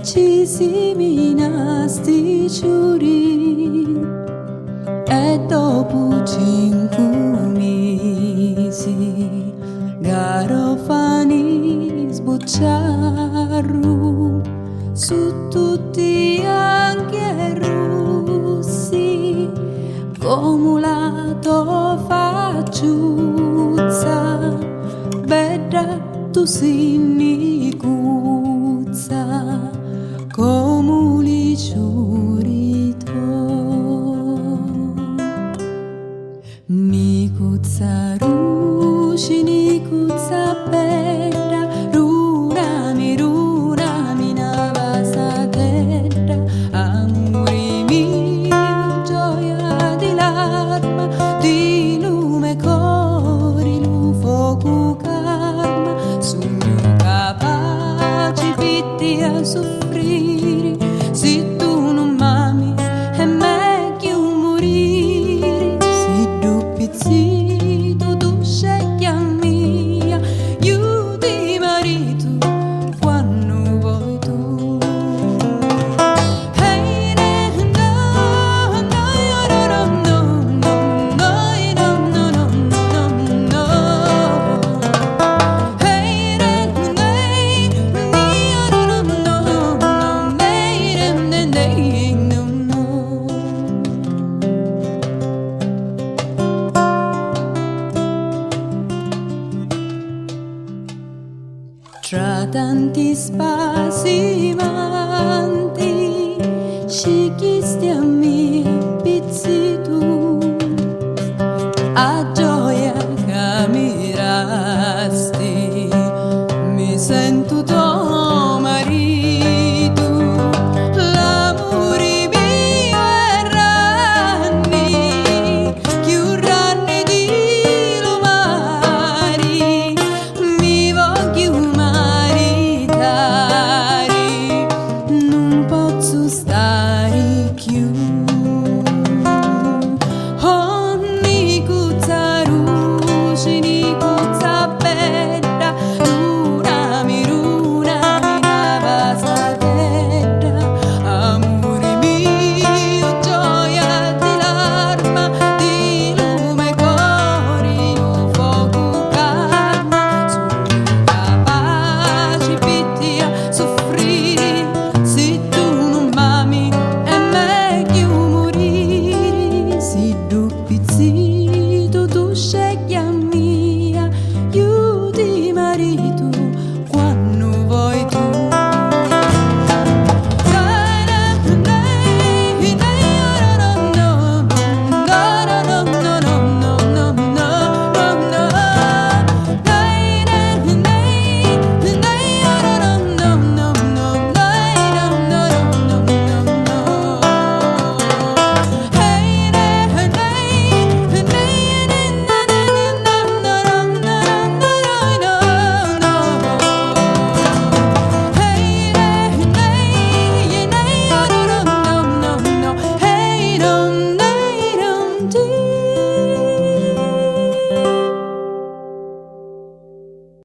ci si minasti ciuri e dopo 5 mesi garofani sbucciaru su tutti anche russi comulato facciuzza bedda tu sinni cuzza comuli ciurito ni cuzza rusci ni cuzza bedda runami navasa tedda amori mi gioia di larma di lume cori lu fuoco karma sogno capaci pitti a soffrire